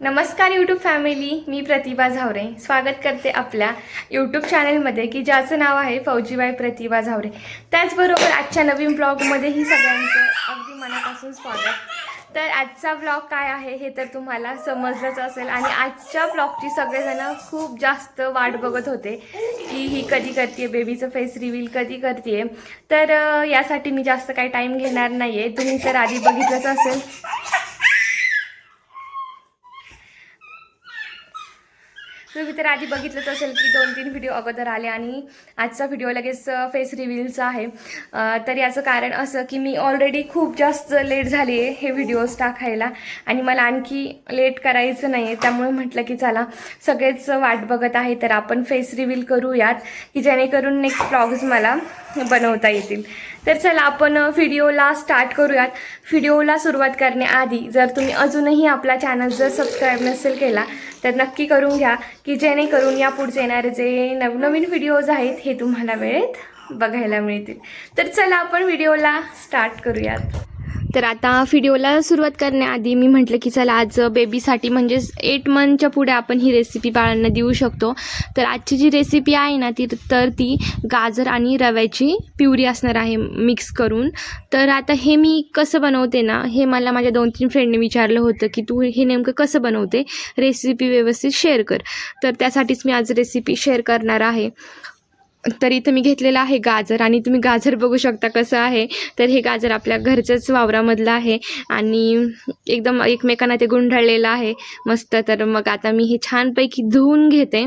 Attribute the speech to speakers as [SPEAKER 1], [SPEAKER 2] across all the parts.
[SPEAKER 1] नमस्कार YouTube family, मी प्रतिभा झावरे स्वागत करते आपल्या यूट्यूब चॅनलमध्ये की ज्याचं नाव आहे फौजीबाई प्रतिभा झावरे। त्याचबरोबर आजच्या नवीन ब्लॉगमध्येही सगळ्यांचं अगदी मनापासून स्वागत। तर आजचा ब्लॉग काय आहे हे तर तुम्हाला समजलंच असेल आणि आजच्या ब्लॉगची सगळेजण खूप जास्त वाट बघत होते की ही कधी करते, बेबीचं फेस रिव्हील कधी करते। तर यासाठी मी जास्त काही टाईम घेणार नाही आहे, तुम्ही तर आधी बघितलंच असेल। तुम्ही तर आधी बघितलंच असेल की 2-3 व्हिडिओ अगोदर आले आणि आजचा व्हिडिओ लगेच फेस रिव्हीलचा आहे। तर याचं कारण असं की मी ऑलरेडी खूप जास्त लेट झाली आहे हे व्हिडिओज टाकायला आणि मला आणखी लेट करायचं नाही आहे, त्यामुळे म्हटलं की चला सगळेच वाट बघत आहे तर आपण फेस रिव्हील करूयात की जेणेकरून नेक्स्ट व्लॉग्स मला बनवता येतील। तर चला आपण व्हिडिओला स्टार्ट करूयात। व्हिडिओला सुरुवात करण्याआधी जर तुम्ही अजूनही आपला चॅनल जर सबस्क्राईब नसेल केला तर नक्की करून घ्या की जेणेकरून या पुढचे येणारे जे नवनवीन व्हिडिओज आहेत हे तुम्हाला वेळेत बघायला मिळतील। तर चला आपण व्हिडिओला स्टार्ट करूयात। तर आता व्हिडिओला सुरुवात करण्याआधी मी म्हटलं की चला आज बेबीसाठी म्हणजेच 8 मंथच्या पुढे आपण ही रेसिपी बाळांना देऊ शकतो। तर आजची जी रेसिपी आहे ना ती गाजर आणि रव्याची प्युरी असणार आहे मिक्स करून। तर आता हे मी कसं बनवते ना, हे मला माझ्या 2-3 फ्रेंडने विचारलं होतं की तू हे नेमकं कसं बनवते, रेसिपी व्यवस्थित शेअर कर। तर त्यासाठीच मी आज रेसिपी शेअर करणार आहे। तर इथं मी घेतलेलं आहे गाजर आणि तुम्ही गाजर बघू शकता कसं आहे। तर हे गाजर आपल्या घरच्याच वावरामधलं आहे आणि एकदम एकमेकांना ते गुंडाळलेलं आहे मस्त। तर मग आता मी हे छानपैकी धुवून घेते।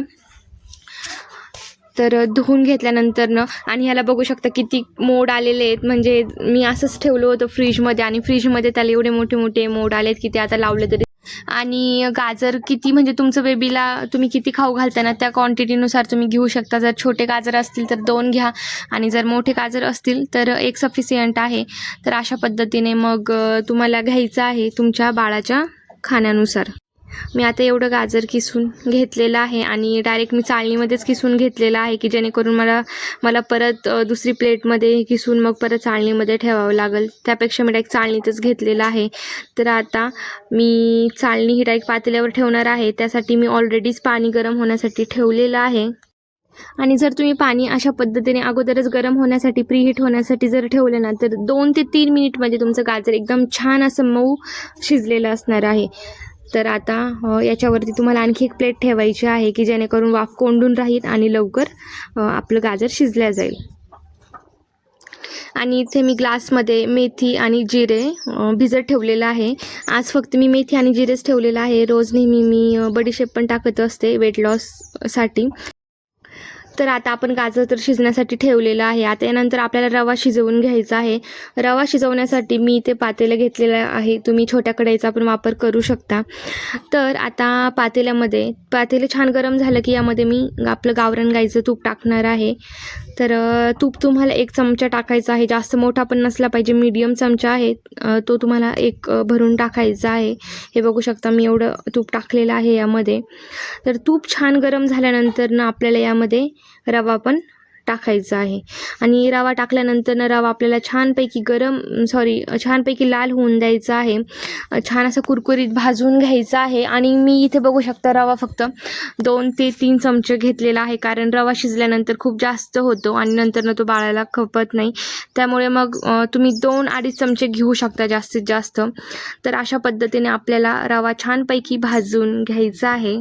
[SPEAKER 1] तर धुवून घेतल्यानंतर आणि ह्याला बघू शकता किती मोड आलेले आहेत, म्हणजे मी असंच ठेवलं होतं फ्रीजमध्ये आणि फ्रीजमध्ये त्याला एवढे मोठे मोठे मोड आलेत की ते आता लावले तरी। आणि गाजर किती म्हणजे तुमचं बेबीला तुम्ही किती खाऊ घालताना त्या क्वांटिटीनुसार तुम्ही घेऊ शकता। जर छोटे गाजर असतील तर 2 घ्या आणि जर मोठे गाजर असतील तर 1 सफिशियंट आहे। तर अशा पद्धतीने मग तुम्हाला घ्यायचं आहे तुमच्या बाळाच्या खाण्यानुसार। मी आता एवढं गाजर किसून घेतलेलं आहे आणि डायरेक्ट मी चाळणीमध्येच किसून घेतलेलं आहे की जेणेकरून मला परत दुसरी प्लेटमध्ये किसून मग परत चाळणीमध्ये ठेवावं लागेल, त्यापेक्षा मी डायरेक्ट चाळणीतच घेतलेलं आहे। तर आता मी चाळणी ही डायरेक्ट पातेल्यावर ठेवणार आहे, त्यासाठी मी ऑलरेडीच पाणी गरम होण्यासाठी ठेवलेलं आहे। आणि जर तुम्ही पाणी अशा पद्धतीने अगोदरच गरम होण्यासाठी प्रीहीट होण्यासाठी जर ठेवलं ना तर 2 ते 3 मिनिटमध्ये तुमचं गाजर एकदम छान असं मऊ शिजलेलं असणार आहे। तर आता याच्यावरती तुम्हाला आणखी एक प्लेट ठेवायची आहे की जेणेकरून वाफ कोंडून राहील आणि लवकर आपलं गाजर शिजल्या जाईल। आणि इथे मी ग्लासमध्ये मेथी आणि जिरे भिजत ठेवलेलं आहे। आज फक्त मी मेथी आणि जिरेच ठेवलेलं आहे, रोज नेहमी मी बडीशेप पण टाकत असते वेट लॉससाठी। तर आता आपण गाजर तर शिजण्यासाठी ठेवलेलं आहे। आता यानंतर आपल्याला रवा शिजवून घ्यायचा आहे। रवा शिजवण्यासाठी मी इथे पातेलं घेतलेलं आहे, तुम्ही छोट्या कढईचा पण वापर करू शकता। तर आता पातेलं छान गरम झालं की यामध्ये मी आपलं गावरान गाईचं तूप टाकणार आहे। तर तूप तुम्हाला 1 चमचा टाकायचा आहे, जास्त मोठा पण नसला पाहिजे, मीडियम चमचा आहे तो तुम्हाला 1 भरून टाकायचा आहे। हे बघू शकता मी एवढं तूप टाकलेलं आहे यामध्ये। तर तूप छान गरम झाल्यानंतर आपल्याला यामध्ये रवा पण टाकायचा आहे आणि रवा टाकल्यानंतर रवा आपल्याला छानपैकी लाल होऊन द्यायचा आहे, छान असं कुरकुरीत भाजून घ्यायचा आहे। आणि मी इथे बघू शकता रवा फक्त 2 ते 3 चमचे घेतलेला आहे, कारण रवा शिजल्यानंतर खूप जास्त होतो आणि नंतर तो बाळाला खपत नाही, त्यामुळे मग तुम्ही 2-2.5 चमचे घेऊ शकता जास्तीत जास्त। तर अशा पद्धतीने आपल्याला रवा छानपैकी भाजून घ्यायचा आहे।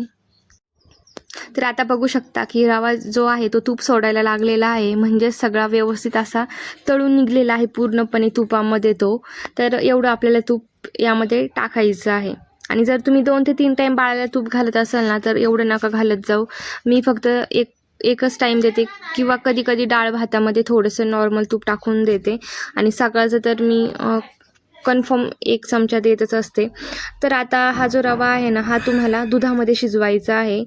[SPEAKER 1] तर आता बघू शकता की रवा जो आहे तो तूप सोडायला लागलेला आहे, म्हणजे सगळा व्यवस्थित असा तळून निघलेला आहे पूर्णपणे तुपामध्ये तो। तर एवढं आपल्याला तूप यामध्ये टाकायचं आहे। आणि जर तुम्ही 2 ते 3 टाईम बाळाला तूप घालत असाल ना तर एवढं नका घालत जाऊ, मी फक्त एकच टाईम देते किंवा कधी कधी डाळ भातामध्ये थोडंसं नॉर्मल तूप टाकून देते आणि सकाळचं तर मी कन्फर्म 1 चमचा देतच असते। तर आता हा जो रवा आहे ना हा तुम्हाला दुधामध्ये शिजवायचा आहे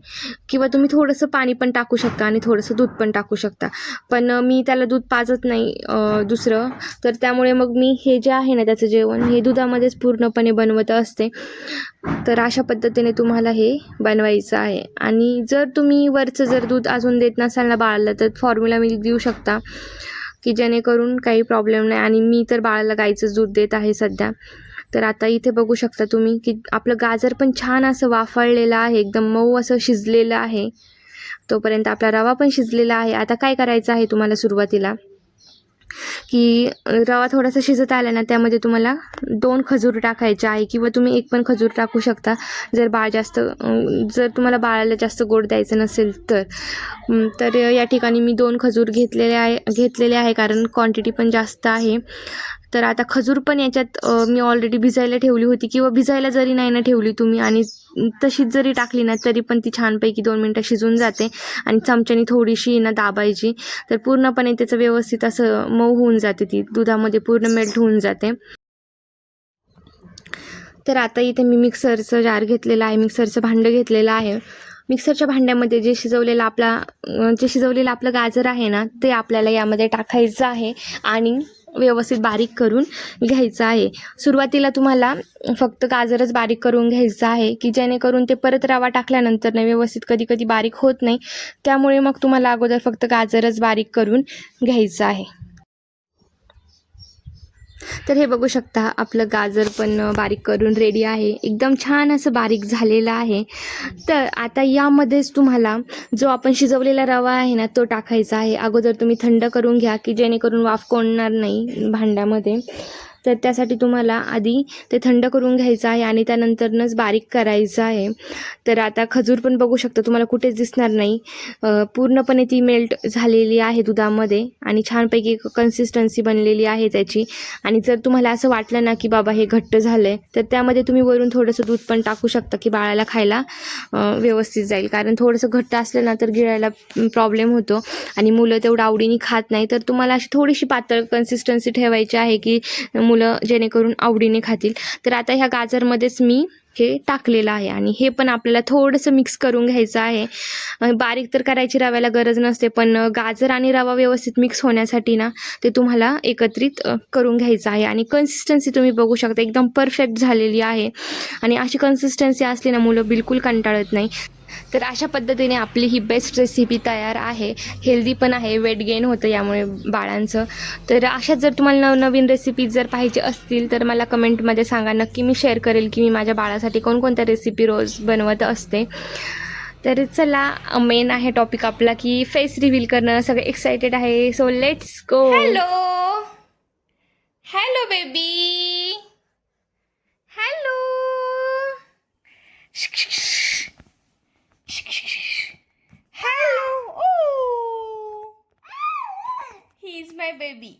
[SPEAKER 1] किंवा तुम्ही थोडंसं पाणी पण टाकू शकता आणि थोडंसं दूध पण टाकू शकता, पण मी त्याला दूध पाजत नाही दुसरं, तर त्यामुळे मग मी हे जे आहे ना त्याचं जेवण हे दुधामध्येच पूर्णपणे बनवत असते। तर अशा पद्धतीने तुम्हाला हे बनवायचं आहे। आणि जर तुम्ही वरचं दूध अजून देत नसाल ना बाळाला तर फॉर्म्युला मिल्क देऊ शकता की जेणेकरून काही प्रॉब्लेम नाही। आणि मी तर बाळाला गाईचंच दूध देत आहे सध्या। तर आता इथे बघू शकता तुम्ही की आपलं गाजर पण छान असं वाफळलेलं आहे, एकदम मऊ असं शिजलेलं आहे. तोपर्यंत आपला रवा पण शिजलेला आहे. आता काय करायचं आहे तुम्हाला सुरुवातीला, की रवा थोडासा शिजत आला ना, त्यामध्ये तुम्हाला 2 खजूर टाकायचे आहे किंवा तुम्ही 1 पण खजूर टाकू शकता जर तुम्हाला बाळाला जास्त गोड द्यायचं नसेल तर. तर या ठिकाणी मी 2 खजूर घेतलेले आहे कारण क्वांटिटी पण जास्त आहे. तर आता खजूर पण याच्यात मी ऑलरेडी भिजायला ठेवली होती किंवा भिजायला जरी नाही ना ठेवली तुम्ही आणि तशीच जरी टाकली ना तरी पण ती छानपैकी 2 मिनटं शिजून जाते. आणि चमच्याने थोडीशी ना दाबायची, तर पूर्णपणे त्याचं व्यवस्थित असं मऊ होऊन जाते, ती दुधामध्ये पूर्ण मेल्ट होऊन जाते. तर आता इथे मी मिक्सरचं जार घेतलेलं आहे, मिक्सरचं भांडं घेतलेलं आहे. मिक्सरच्या भांड्यामध्ये जे शिजवलेलं आपलं गाजर आहे ना, ते आपल्याला यामध्ये टाकायचं आहे आणि व्यवस्थित बारीक करून घ्यायचं आहे. सुरुवातीला तुम्हाला फक्त गाजरच बारीक करून घ्यायचं आहे, की जेणेकरून ते परत रवा टाकल्यानंतर ना व्यवस्थित कधी कधी बारीक होत नाही. त्यामुळे मग तुम्हाला अगोदर फक्त गाजरच बारीक करून घ्यायचं आहे. तर हे बघू शकता आपलं गाजर पण बारीक करून रेडी आहे, एकदम छान असं बारीक झालेलं आहे. तर आता यामध्येच तुम्हाला जो आपण शिजवलेला रवा आहे ना तो टाकायचा आहे. अगोदर तुम्ही थंड करून घ्या की जेणेकरून वाफ कोणणार नाही भांड्यामध्ये. तर त्यासाठी तुम्हाला आधी ते थंड करून घ्यायचं आहे आणि त्यानंतरच बारीक करायचं आहे. तर आता खजूर पण बघू शकता, तुम्हाला कुठेच दिसणार नाही, पूर्णपणे ती मेल्ट झालेली आहे दुधामध्ये आणि छानपैकी कन्सिस्टन्सी बनलेली आहे त्याची. आणि जर तुम्हाला असं वाटलं ना की बाबा हे घट्ट झालं आहे, तर त्यामध्ये तुम्ही वरून थोडंसं दूध पण टाकू शकता की बाळाला खायला व्यवस्थित जाईल. कारण थोडंसं घट्ट असलं ना तर गिळायला प्रॉब्लेम होतो आणि मुलं तेवढं आवडीने खात नाही. तर तुम्हाला अशी थोडीशी पातळ कन्सिस्टन्सी ठेवायची आहे की मुलं जेणेकरून आवडीने खातील. तर आता ह्या गाजरमध्येच मी हे टाकलेलं आहे आणि हे पण आपल्याला थोडंसं मिक्स करून घ्यायचं आहे. बारीक तर करायची रव्याला गरज नसते, पण गाजर आणि रवा व्यवस्थित मिक्स होण्यासाठी ना ते तुम्हाला एकत्रित करून घ्यायचं आहे. आणि कन्सिस्टन्सी तुम्ही बघू शकता एकदम परफेक्ट झालेली आहे आणि अशी कन्सिस्टन्सी असली ना मुलं बिलकुल कंटाळत नाही. तर अशा पद्धतीने आपली ही बेस्ट रेसिपी तयार आहे. हेल्दी पण आहे, वेट गेन होतं यामुळे बाळांचं. तर अशाच जर तुम्हाला नवनवीन रेसिपी जर पाहिजे असतील तर मला कमेंटमध्ये सांगा, नक्की मी शेअर करेल की मी माझ्या बाळासाठी कोणकोणत्या रेसिपी रोज बनवत असते. तर चला, मेन आहे टॉपिक आपला की फेस रिव्हील करणं. सगळे एक्सायटेड आहे, so let's go. Hello hello baby, hello. Hello. Oh. He is my baby.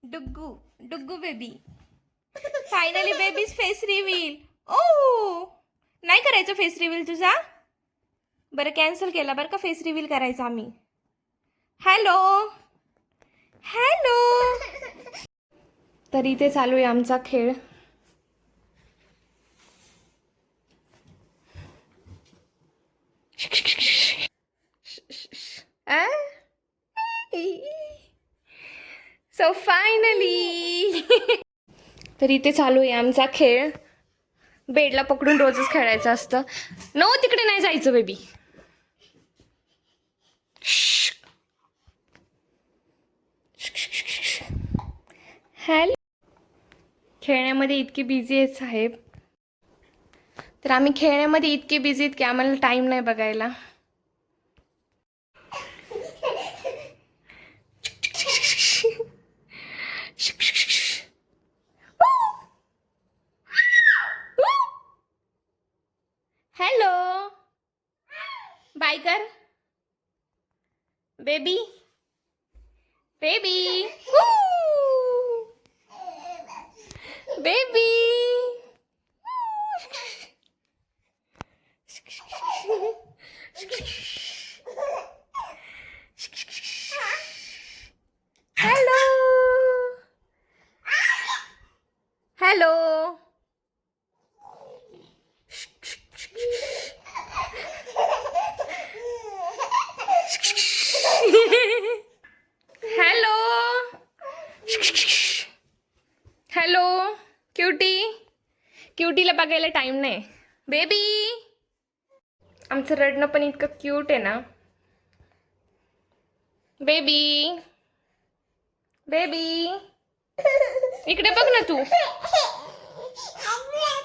[SPEAKER 1] Duggu baby. Finally baby's face reveal. Oh. नाही करायचं फेस रिव्हील तुझा? बरं कॅन्सल केला बरं का फेस रिव्हील करायचं आम्ही. Hello hello. तर इथे चालू आहे आमचा खेळ. So finally. तर इथे चालू आहे आमचा खेळ. बेडला पकडून रोजच खेळायचं असतं. नो, तिकडे नाही जायचं बेबी. हॅलो. खेळण्यामध्ये इतके बिझी आहेत साहेब. तर आम्ही खेळण्यामध्ये इतके बिझी आहेत की आम्हाला टाइम नाही बघायला. हॅलो. बाय कर baby. Baby baby. Hello hello. Hello hello. क्युटीला बघायला टाइम नाही. बेबी. आमचं रडणं पण इतकं क्यूट आहे ना. बेबी बेबी इकडे बघ ना तू.